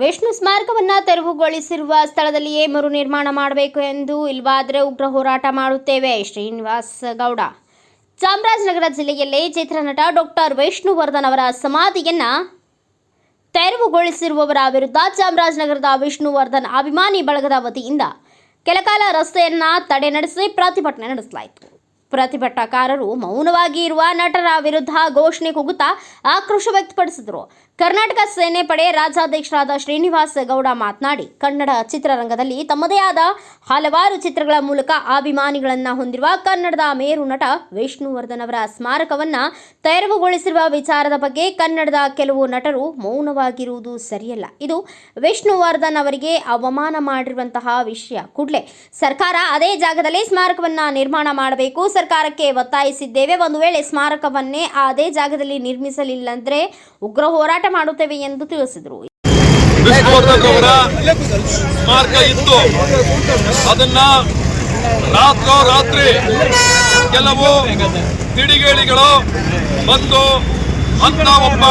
ವಿಷ್ಣು ಸ್ಮಾರಕವನ್ನು ತೆರವುಗೊಳಿಸಿರುವ ಸ್ಥಳದಲ್ಲಿಯೇ ಮರು ನಿರ್ಮಾಣ ಮಾಡಬೇಕು ಎಂದು ಇಲ್ಲವಾದರೆ ಉಗ್ರ ಹೋರಾಟ ಮಾಡುತ್ತೇವೆ. ಶ್ರೀನಿವಾಸ್ ಗೌಡ. ಚಾಮರಾಜನಗರ ಜಿಲ್ಲೆಯಲ್ಲಿ ಚಿತ್ರನಟ ಡಾಕ್ಟರ್ ವಿಷ್ಣುವರ್ಧನ್ ಅವರ ಸಮಾಧಿಯನ್ನು ತೆರವುಗೊಳಿಸಿರುವವರ ವಿರುದ್ಧ ಚಾಮರಾಜನಗರದ ವಿಷ್ಣುವರ್ಧನ್ ಅಭಿಮಾನಿ ಬಳಗದ ವತಿಯಿಂದ ಕೆಲಕಾಲ ರಸ್ತೆಯನ್ನು ತಡೆ ನಡೆಸಿ ಪ್ರತಿಭಟನೆ ನಡೆಸಲಾಯಿತು. ಪ್ರತಿಭಟನಾಕಾರರು ಮೌನವಾಗಿ ಇರುವ ನಟರ ವಿರುದ್ಧ ಘೋಷಣೆ ಕೂಗುತ್ತಾ ಆಕ್ರೋಶ ವ್ಯಕ್ತಪಡಿಸಿದರು. ಕರ್ನಾಟಕ ಸೇನೆ ಪಡೆ ರಾಜ್ಯಾಧ್ಯಕ್ಷರಾದ ಶ್ರೀನಿವಾಸ್ ಗೌಡ ಮಾತನಾಡಿ, ಕನ್ನಡ ಚಿತ್ರರಂಗದಲ್ಲಿ ತಮ್ಮದೇ ಆದ ಹಲವಾರು ಚಿತ್ರಗಳ ಮೂಲಕ ಅಭಿಮಾನಿಗಳನ್ನು ಹೊಂದಿರುವ ಕನ್ನಡದ ಮೇರು ನಟ ವಿಷ್ಣುವರ್ಧನ್ ಅವರ ಸ್ಮಾರಕವನ್ನು ತೆರವುಗೊಳಿಸಿರುವ ವಿಚಾರದ ಬಗ್ಗೆ ಕನ್ನಡದ ಕೆಲವು ನಟರು ಮೌನವಾಗಿರುವುದು ಸರಿಯಲ್ಲ. ಇದು ವಿಷ್ಣುವರ್ಧನ್ ಅವರಿಗೆ ಅವಮಾನ ಮಾಡಿರುವಂತಹ ವಿಷಯ. ಕೂಡಲೇ ಸರ್ಕಾರ ಅದೇ ಜಾಗದಲ್ಲಿ ಸ್ಮಾರಕವನ್ನು ನಿರ್ಮಾಣ ಮಾಡಬೇಕು. ಸರ್ಕಾರಕ್ಕೆ ಒತ್ತಾಯಿಸಿದ್ದೇವೆ. ಒಂದು ವೇಳೆ ಸ್ಮಾರಕವನ್ನೇ ಅದೇ ಜಾಗದಲ್ಲಿ ನಿರ್ಮಿಸಲಿಲ್ಲಂದ್ರೆ ಉಗ್ರ ಹೋರಾಟ ಮಾಡುತ್ತೇವೆ ಎಂದು ತಿಳಿಸಿದರು. ವಿಷ್ಣುವರ್ಧನ್ ಅವರ ಸ್ಮಾರಕ ಇತ್ತು, ಅದನ್ನ ರಾತ್ರಿ ಕೆಲವು ಕಿಡಿಗೇಡಿಗಳು ಬಂದು ಅಂತ ಒಬ್ಬ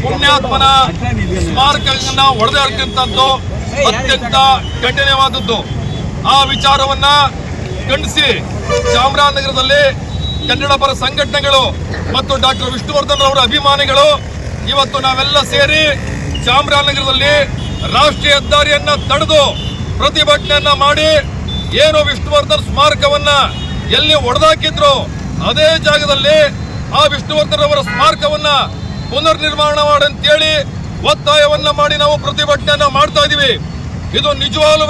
ಪುಣ್ಯಾತ್ಮನ ಸ್ಮಾರಕವನ್ನು ಹೊಡೆದಾಡ್ತಕ್ಕಂಥದ್ದು ಅತ್ಯಂತ ಖಂಡನೀಯವಾದದ್ದು. ಆ ವಿಚಾರವನ್ನ ಖಂಡಿಸಿ ಚಾಮರಾಜನಗರದಲ್ಲಿ ಕನ್ನಡ ಪರ ಸಂಘಟನೆಗಳು ಮತ್ತು ಡಾಕ್ಟರ್ ವಿಷ್ಣುವರ್ಧನ್ ಅವರ ಅಭಿಮಾನಿಗಳು ಇವತ್ತು ನಾವೆಲ್ಲ ಸೇರಿ ಚಾಮರಾಜನಗರದಲ್ಲಿ ರಾಷ್ಟ್ರೀಯ ಹೆದ್ದಾರಿಯನ್ನ ತಡೆದು ಪ್ರತಿಭಟನೆಯನ್ನ ಮಾಡಿ ಏನು ವಿಷ್ಣುವರ್ಧನ್ ಸ್ಮಾರಕವನ್ನ ಎಲ್ಲಿ ಒಡೆದಾಕಿದ್ರು ಅದೇ ಜಾಗದಲ್ಲಿ ಆ ವಿಷ್ಣುವರ್ಧನ್ ಅವರ ಸ್ಮಾರಕವನ್ನ ಪುನರ್ ನಿರ್ಮಾಣ ಮಾಡಂತೇಳಿ ಒತ್ತಾಯವನ್ನ ಮಾಡಿ ನಾವು ಪ್ರತಿಭಟನೆಯನ್ನ ಮಾಡ್ತಾ ಇದೀವಿ. ಇದು ನಿಜವಾಗ್ಲೂ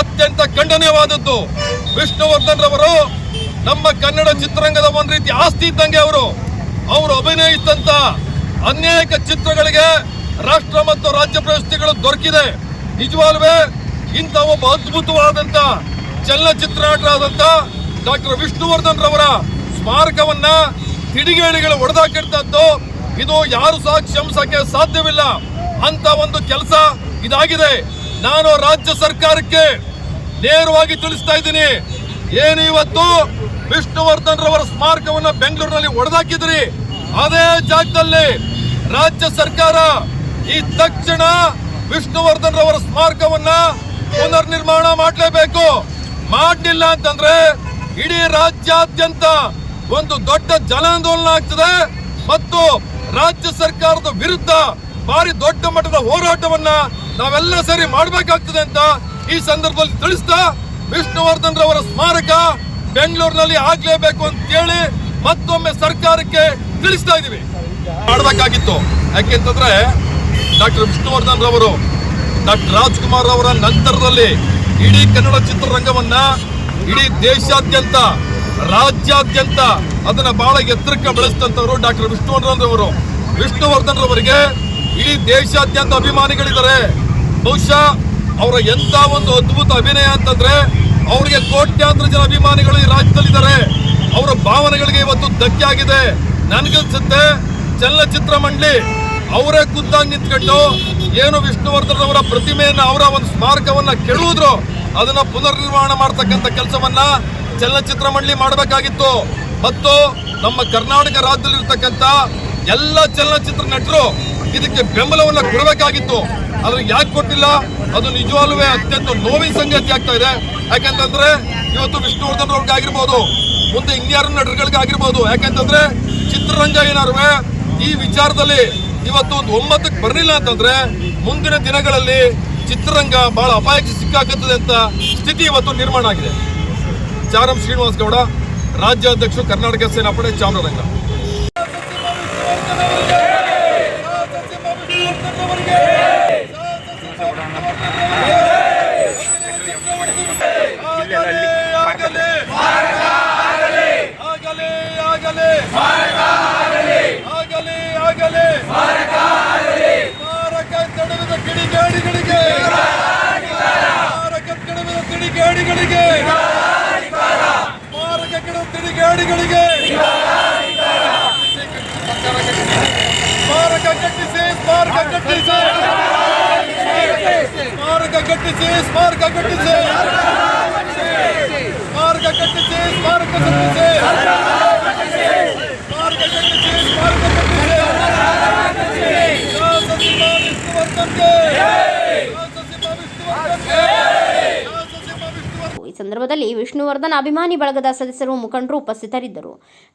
ಅತ್ಯಂತ ಖಂಡನೀಯವಾದದ್ದು. ವಿಷ್ಣುವರ್ಧನ್ ರವರು ನಮ್ಮ ಕನ್ನಡ ಚಿತ್ರರಂಗದ ಒಂದು ರೀತಿ ಆಸ್ತಿ ಇದ್ದಂಗೆ. ಅವರು ಅಭಿನಯಿಸಿದಂತ ಅನೇಕ ಚಿತ್ರಗಳಿಗೆ ರಾಷ್ಟ್ರ ಮತ್ತು ರಾಜ್ಯ ಪ್ರಶಸ್ತಿಗಳು ದೊರಕಿದೆ. ನಿಜವಾಗ್ಲೂ ಇಂಥ ಒಬ್ಬ ಅದ್ಭುತವಾದಂತ ಚಲನಚಿತ್ರ ನಟರಾದಂತ ಡಾಕ್ಟರ್ ವಿಷ್ಣುವರ್ಧನ್ ರವರ ಸ್ಮಾರಕವನ್ನ ಕಿಡಿಗೇಡಿಗಳು ಹೊಡೆದಾಕಿರ್ತದ್ದು ಇದು ಯಾರು ಸಹ ಕ್ಷಮಿಸಕ್ಕೆ ಸಾಧ್ಯವಿಲ್ಲ ಅಂತ ಒಂದು ಕೆಲಸ ಇದಾಗಿದೆ. ನಾನು ರಾಜ್ಯ ಸರ್ಕಾರಕ್ಕೆ ನೇರವಾಗಿ ತಿಳಿಸ್ತಾ ಇದ್ದೀನಿ, ಏನು ಇವತ್ತು ವಿಷ್ಣುವರ್ಧನ್ ರವರ ಸ್ಮಾರಕವನ್ನ ಬೆಂಗಳೂರಿನಲ್ಲಿ ಹೊಡೆದಾಕಿದ್ರಿ ಅದೇ ಜಾಗದಲ್ಲಿ ರಾಜ್ಯ ಸರ್ಕಾರ ಈ ತಕ್ಷಣ ವಿಷ್ಣುವರ್ಧನ್ ರವರ ಸ್ಮಾರಕವನ್ನ ಪುನರ್ ನಿರ್ಮಾಣ ಮಾಡಲೇಬೇಕು. ಮಾಡಲಿಲ್ಲ ಅಂತಂದ್ರೆ ಇಡೀ ರಾಜ್ಯಾದ್ಯಂತ ಒಂದು ದೊಡ್ಡ ಜನಾಂದೋಲನ ಆಗ್ತದೆ ಮತ್ತು ರಾಜ್ಯ ಸರ್ಕಾರದ ವಿರುದ್ಧ ಭಾರಿ ದೊಡ್ಡ ಮಟ್ಟದ ಹೋರಾಟವನ್ನ ನಾವೆಲ್ಲ ಸೇರಿ ಮಾಡಬೇಕಾಗ್ತದೆ ಅಂತ ಈ ಸಂದರ್ಭದಲ್ಲಿ ತಿಳಿಸ್ತಾ ವಿಷ್ಣುವರ್ಧನ್ ರವರ ಸ್ಮಾರಕ ಬೆಂಗಳೂರಿನಲ್ಲಿ ಆಗ್ಲೇಬೇಕು ಅಂತ ಹೇಳಿ ಮತ್ತೊಮ್ಮೆ ಸರ್ಕಾರಕ್ಕೆ ತಿಳಿಸ್ತಾ ಇದೀವಿ. ಮಾಡಬೇಕಾಗಿತ್ತು. ಯಾಕೆಂತಂದ್ರೆ ಡಾಕ್ಟರ್ ವಿಷ್ಣುವರ್ಧನ್ ರವರು ಡಾಕ್ಟರ್ ರಾಜ್ಕುಮಾರ್ ಅವರ ನಂತರದಲ್ಲಿ ಇಡೀ ಕನ್ನಡ ಚಿತ್ರರಂಗವನ್ನ ಇಡೀ ದೇಶಾದ್ಯಂತ ರಾಜ್ಯಾದ್ಯಂತ ಅದನ್ನ ಬಹಳ ಎತ್ತರಕ್ಕೆ ಬೆಳೆಸಿದಂತವರು ಡಾಕ್ಟರ್ ವಿಷ್ಣುವರ್ಧನ್ ರವರಿಗೆ ಇಡೀ ದೇಶಾದ್ಯಂತ ಅಭಿಮಾನಿಗಳಿದ್ದಾರೆ. ಬಹುಶಃ ಅವರ ಎಂತ ಒಂದು ಅದ್ಭುತ ಅಭಿನಯ ಅಂತಂದ್ರೆ ಅವರಿಗೆ ಕೋಟ್ಯಾಂತರ ಜನ ಅಭಿಮಾನಿಗಳು ಈ ರಾಜ್ಯದಲ್ಲಿದ್ದಾರೆ. ಅವರ ಭಾವನೆಗಳಿಗೆ ಇವತ್ತು ಧಕ್ಕೆ ಆಗಿದೆ. ನನಗನ್ಸುತ್ತೆ ಚಲನಚಿತ್ರ ಮಂಡಳಿ ಅವರೇ ಖುದ್ದಾಗಿ ನಿಂತ್ಕೊಂಡು ಏನು ವಿಷ್ಣುವರ್ಧನ್ ಅವರ ಪ್ರತಿಮೆಯನ್ನ ಅವರ ಒಂದು ಸ್ಮಾರಕವನ್ನ ಕೆಡುವುದ್ರು ಅದನ್ನ ಪುನರ್ ನಿರ್ಮಾಣ ಮಾಡತಕ್ಕಂಥ ಕೆಲಸವನ್ನ ಚಲನಚಿತ್ರ ಮಂಡಳಿ ಮಾಡಬೇಕಾಗಿತ್ತು. ಮತ್ತು ನಮ್ಮ ಕರ್ನಾಟಕ ರಾಜ್ಯದಲ್ಲಿರ್ತಕ್ಕಂಥ ಎಲ್ಲ ಚಲನಚಿತ್ರ ನಟರು ಇದಕ್ಕೆ ಬೆಂಬಲವನ್ನ ಕೊಡಬೇಕಾಗಿತ್ತು. ಆದ್ರೆ ಯಾಕೆ ಕೊಟ್ಟಿಲ್ಲ? ಅದು ನಿಜವಾಗ್ಲೂ ಅತ್ಯಂತ ನೋವಿನ ಸಂಗತಿ ಆಗ್ತಾ ಇದೆ. ಯಾಕಂತಂದ್ರೆ ಇವತ್ತು ವಿಷ್ಣುವರ್ಧನ್ ಅವ್ರಿಗಾಗಿರ್ಬೋದು, ಮುಂದೆ ಇನ್ಯಾರ ನಟರುಗಳಿಗಾಗಿರ್ಬೋದು, ಯಾಕಂತಂದ್ರೆ ಚಿತ್ರರಂಗ ಏನಾರು ಈ ವಿಚಾರದಲ್ಲಿ ಇವತ್ತು ಒಂದು ಒಮ್ಮತಕ್ಕೆ ಬರಲಿಲ್ಲ ಅಂತಂದ್ರೆ ಮುಂದಿನ ದಿನಗಳಲ್ಲಿ ಚಿತ್ರರಂಗ ಬಹಳ ಅಪಾಯಕ್ಕೆ ಸಿಕ್ಕಾಕತ್ತದೆ ಅಂತ ಸ್ಥಿತಿ ಇವತ್ತು ನಿರ್ಮಾಣ ಆಗಿದೆ. ಚಾರಂ ಶ್ರೀನಿವಾಸ್ ಗೌಡ, ರಾಜ್ಯಾಧ್ಯಕ್ಷರು, ಕರ್ನಾಟಕ ಸೇನಾ ಪಡೆ, ಚಾಮರಾಜನಗರ. Yeah. ಸಂದರ್ಭದಲ್ಲಿ ವಿಷ್ಣುವರ್ಧನ್ ಅಭಿಮಾನಿ ಬಳಗದ ಸದಸ್ಯರು ಮುಖಂಡರು ಉಪಸ್ಥಿತರಿದ್ದರು.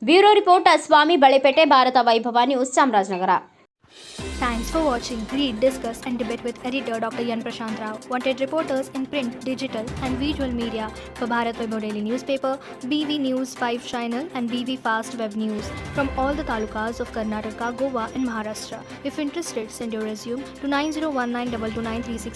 ಬ್ಯೂರೋ ರಿಪೋರ್ಟ್ ಸ್ವಾಮಿ ಬಳೆಪೇಟೆ, ಭಾರತ ವೈಭವ news, Chamarajanagar. Thanks for watching Read, Discuss and Debate with editor Dr. Yan Prashant Rao. Wanted reporters in print, digital and visual media for Bharat Vaibhav Daily Newspaper, BV News 5 Channel and BV Fast Web News from all the talukas of Karnataka, Goa and Maharashtra. If interested, send your resume to 9019229363